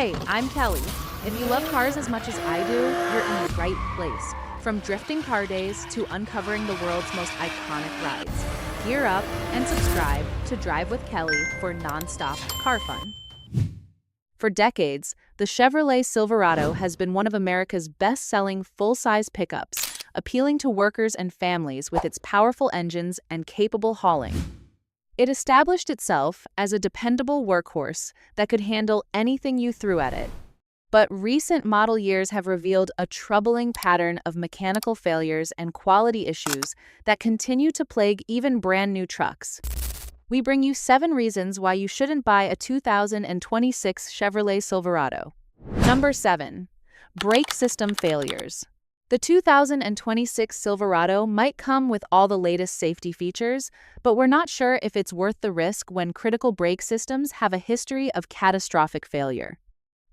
Hey, I'm Kelly. If you love cars as much as I do, you're in the right place. From drifting car days to uncovering the world's most iconic rides. Gear up and subscribe to Drive with Kelly for nonstop car fun. For decades, the Chevrolet Silverado has been one of America's best-selling full-size pickups, appealing to workers and families with its powerful engines and capable hauling. It established itself as a dependable workhorse that could handle anything you threw at it. But recent model years have revealed a troubling pattern of mechanical failures and quality issues that continue to plague even brand-new trucks. We bring you 7 reasons why you shouldn't buy a 2026 Chevrolet Silverado. Number 7. Brake system failures. The 2026 Silverado might come with all the latest safety features, but we're not sure if it's worth the risk when critical brake systems have a history of catastrophic failure.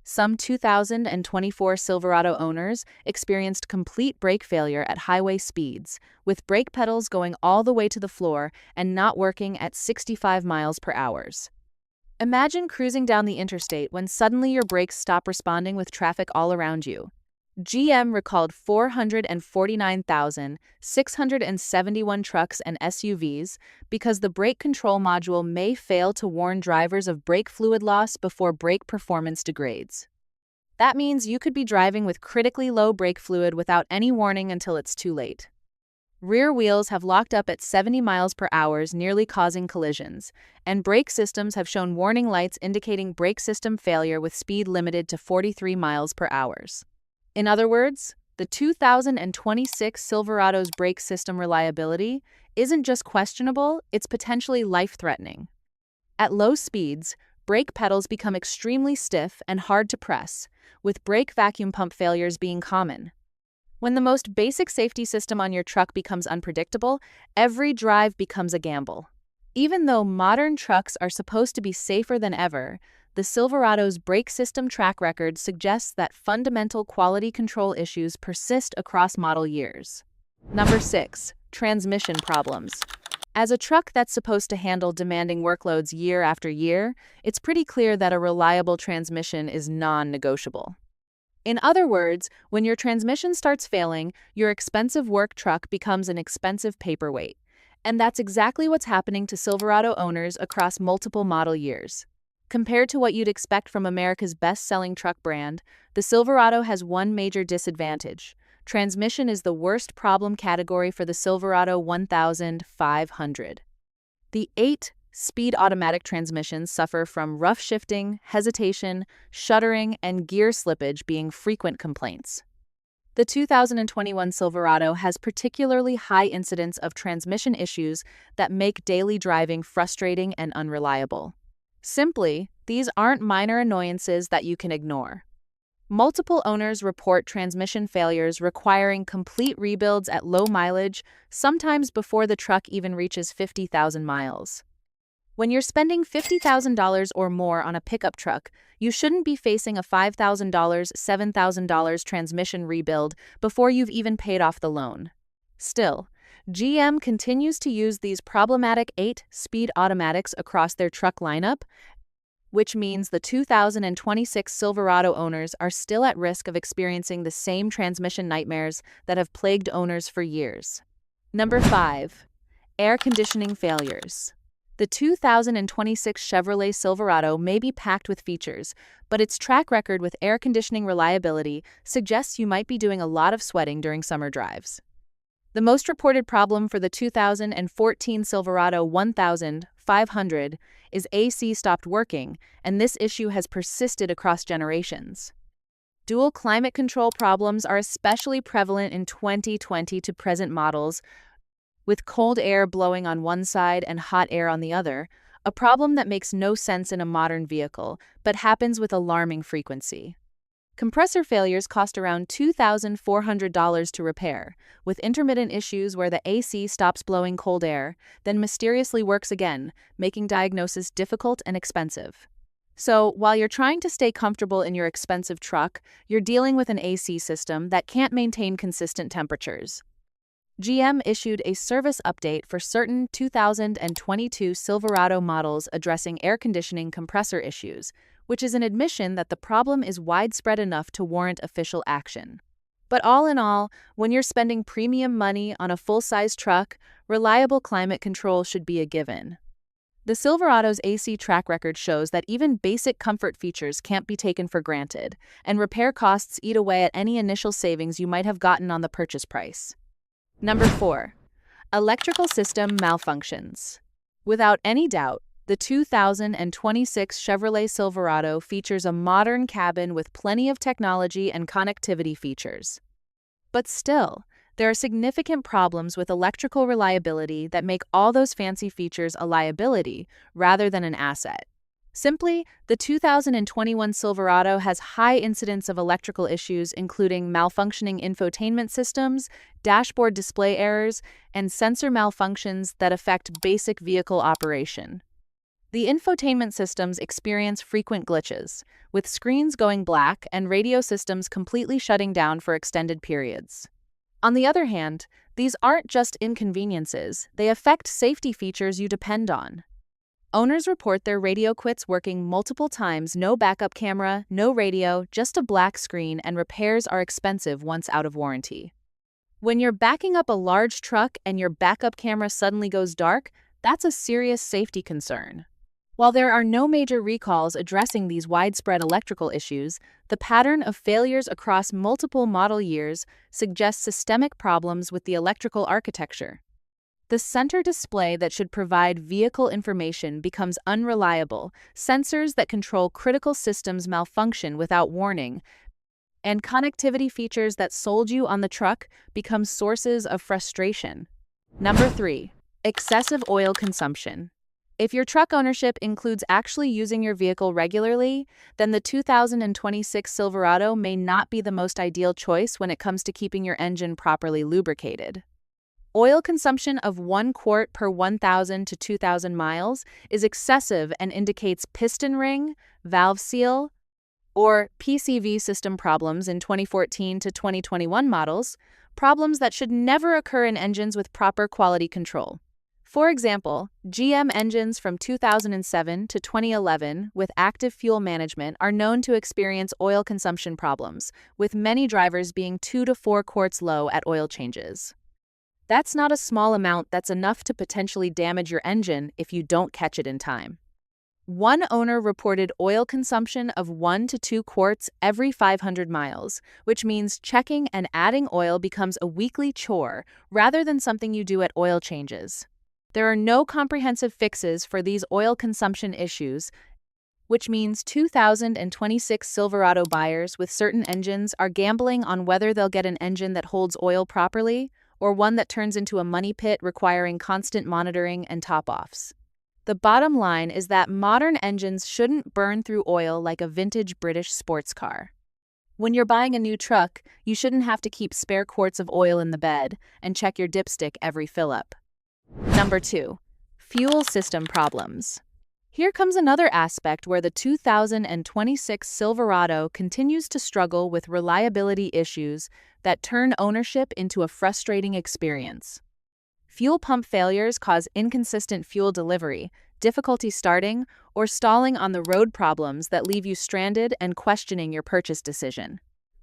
Some 2024 Silverado owners experienced complete brake failure at highway speeds, with brake pedals going all the way to the floor and not working at 65 miles per hour. Imagine cruising down the interstate when suddenly your brakes stop responding with traffic all around you. GM recalled 449,671 trucks and SUVs because the brake control module may fail to warn drivers of brake fluid loss before brake performance degrades. That means you could be driving with critically low brake fluid without any warning until it's too late. Rear wheels have locked up at 70 miles per hour, nearly causing collisions, and brake systems have shown warning lights indicating brake system failure with speed limited to 43 miles per hour. In other words, the 2026 Silverado's brake system reliability isn't just questionable, it's potentially life-threatening. At low speeds, brake pedals become extremely stiff and hard to press, with brake vacuum pump failures being common. When the most basic safety system on your truck becomes unpredictable, every drive becomes a gamble. Even though modern trucks are supposed to be safer than ever, the Silverado's brake system track record suggests that fundamental quality control issues persist across model years. Number 6. Transmission problems. As a truck that's supposed to handle demanding workloads year after year, it's pretty clear that a reliable transmission is non-negotiable. In other words, when your transmission starts failing, your expensive work truck becomes an expensive paperweight. And that's exactly what's happening to Silverado owners across multiple model years. Compared to what you'd expect from America's best-selling truck brand, the Silverado has one major disadvantage. Transmission is the worst problem category for the Silverado 1500. The 8-speed automatic transmissions suffer from rough shifting, hesitation, shuddering, and gear slippage being frequent complaints. The 2021 Silverado has particularly high incidence of transmission issues that make daily driving frustrating and unreliable. Simply, these aren't minor annoyances that you can ignore. Multiple owners report transmission failures requiring complete rebuilds at low mileage, sometimes before the truck even reaches 50,000 miles. When you're spending $50,000 or more on a pickup truck, you shouldn't be facing a $5,000, $7,000 transmission rebuild before you've even paid off the loan. Still, GM continues to use these problematic 8-speed automatics across their truck lineup, which means the 2026 Silverado owners are still at risk of experiencing the same transmission nightmares that have plagued owners for years. Number 5. Air conditioning failures. The 2026 Chevrolet Silverado may be packed with features, but its track record with air conditioning reliability suggests you might be doing a lot of sweating during summer drives. The most reported problem for the 2014 Silverado 1500 is AC stopped working, and this issue has persisted across generations. Dual climate control problems are especially prevalent in 2020 to present models, with cold air blowing on one side and hot air on the other, a problem that makes no sense in a modern vehicle, but happens with alarming frequency. Compressor failures cost around $2,400 to repair, with intermittent issues where the AC stops blowing cold air, then mysteriously works again, making diagnosis difficult and expensive. So, while you're trying to stay comfortable in your expensive truck, you're dealing with an AC system that can't maintain consistent temperatures. GM issued a service update for certain 2022 Silverado models addressing air conditioning compressor issues, which is an admission that the problem is widespread enough to warrant official action. But all in all, when you're spending premium money on a full-size truck, reliable climate control should be a given. The Silverado's AC track record shows that even basic comfort features can't be taken for granted, and repair costs eat away at any initial savings you might have gotten on the purchase price. Number 4. Electrical system malfunctions. Without any doubt, the 2026 Chevrolet Silverado features a modern cabin with plenty of technology and connectivity features. But still, there are significant problems with electrical reliability that make all those fancy features a liability rather than an asset. Simply, the 2021 Silverado has high incidence of electrical issues including malfunctioning infotainment systems, dashboard display errors, and sensor malfunctions that affect basic vehicle operation. The infotainment systems experience frequent glitches, with screens going black and radio systems completely shutting down for extended periods. On the other hand, these aren't just inconveniences, they affect safety features you depend on. Owners report their radio quits working multiple times, no backup camera, no radio, just a black screen, and repairs are expensive once out of warranty. When you're backing up a large truck and your backup camera suddenly goes dark, that's a serious safety concern. While there are no major recalls addressing these widespread electrical issues, the pattern of failures across multiple model years suggests systemic problems with the electrical architecture. The center display that should provide vehicle information becomes unreliable, sensors that control critical systems malfunction without warning, and connectivity features that sold you on the truck become sources of frustration. Number 3. Excessive oil consumption. If your truck ownership includes actually using your vehicle regularly, then the 2026 Silverado may not be the most ideal choice when it comes to keeping your engine properly lubricated. Oil consumption of 1 quart per 1,000 to 2,000 miles is excessive and indicates piston ring, valve seal, or PCV system problems in 2014 to 2021 models, problems that should never occur in engines with proper quality control. For example, GM engines from 2007 to 2011 with active fuel management are known to experience oil consumption problems, with many drivers being 2 to 4 quarts low at oil changes. That's not a small amount that's enough to potentially damage your engine if you don't catch it in time. One owner reported oil consumption of 1 to 2 quarts every 500 miles, which means checking and adding oil becomes a weekly chore rather than something you do at oil changes. There are no comprehensive fixes for these oil consumption issues, which means 2026 Silverado buyers with certain engines are gambling on whether they'll get an engine that holds oil properly or one that turns into a money pit requiring constant monitoring and top-offs. The bottom line is that modern engines shouldn't burn through oil like a vintage British sports car. When you're buying a new truck, you shouldn't have to keep spare quarts of oil in the bed and check your dipstick every fill-up. Number 2. Fuel system problems. Here comes another aspect where the 2026 Silverado continues to struggle with reliability issues that turn ownership into a frustrating experience. Fuel pump failures cause inconsistent fuel delivery, difficulty starting, or stalling on the road, problems that leave you stranded and questioning your purchase decision.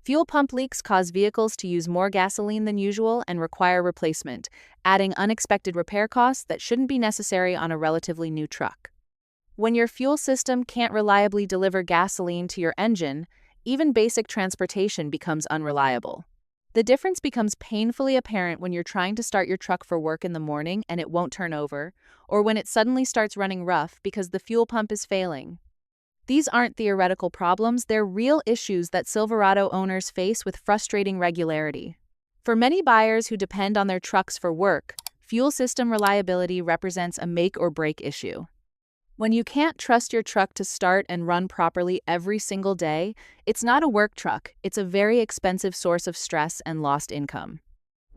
Fuel pump leaks cause vehicles to use more gasoline than usual and require replacement, adding unexpected repair costs that shouldn't be necessary on a relatively new truck. When your fuel system can't reliably deliver gasoline to your engine, even basic transportation becomes unreliable. The difference becomes painfully apparent when you're trying to start your truck for work in the morning and it won't turn over, or when it suddenly starts running rough because the fuel pump is failing. These aren't theoretical problems, they're real issues that Silverado owners face with frustrating regularity. For many buyers who depend on their trucks for work, fuel system reliability represents a make-or-break issue. When you can't trust your truck to start and run properly every single day, it's not a work truck, it's a very expensive source of stress and lost income.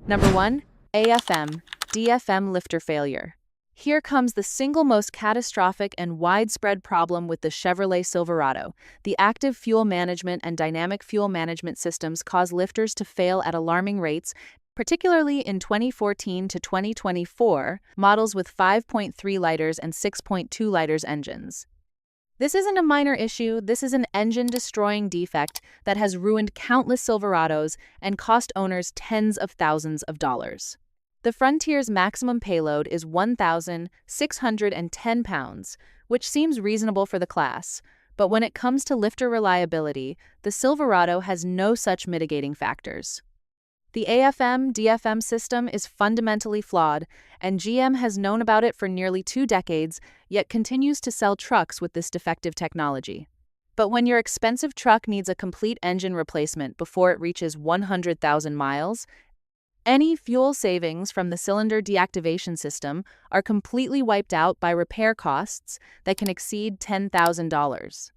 Number 1. AFM, DFM lifter failure. Here comes the single most catastrophic and widespread problem with the Chevrolet Silverado. The active fuel management and dynamic fuel management systems cause lifters to fail at alarming rates, particularly in 2014 to 2024 models with 5.3 liters and 6.2 liters engines. This isn't a minor issue, this is an engine-destroying defect that has ruined countless Silverados and cost owners tens of thousands of dollars. The Frontier's maximum payload is 1,610 pounds, which seems reasonable for the class, but when it comes to lifter reliability, the Silverado has no such mitigating factors. The AFM-DFM system is fundamentally flawed, and GM has known about it for nearly 2 decades, yet continues to sell trucks with this defective technology. But when your expensive truck needs a complete engine replacement before it reaches 100,000 miles, any fuel savings from the cylinder deactivation system are completely wiped out by repair costs that can exceed $10,000.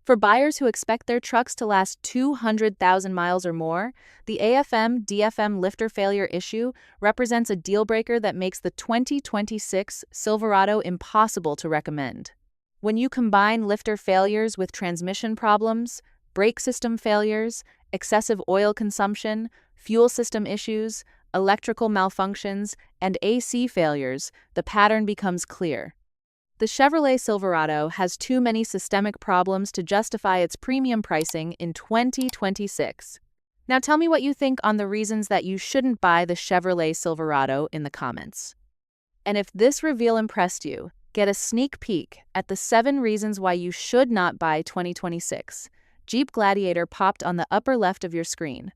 For buyers who expect their trucks to last 200,000 miles or more, the AFM-DFM lifter failure issue represents a deal-breaker that makes the 2026 Silverado impossible to recommend. When you combine lifter failures with transmission problems, brake system failures, excessive oil consumption, fuel system issues, electrical malfunctions, and AC failures, the pattern becomes clear. The Chevrolet Silverado has too many systemic problems to justify its premium pricing in 2026. Now tell me what you think on the reasons that you shouldn't buy the Chevrolet Silverado in the comments. And if this reveal impressed you, get a sneak peek at the 7 reasons why you should not buy 2026 Jeep Gladiator popped on the upper left of your screen.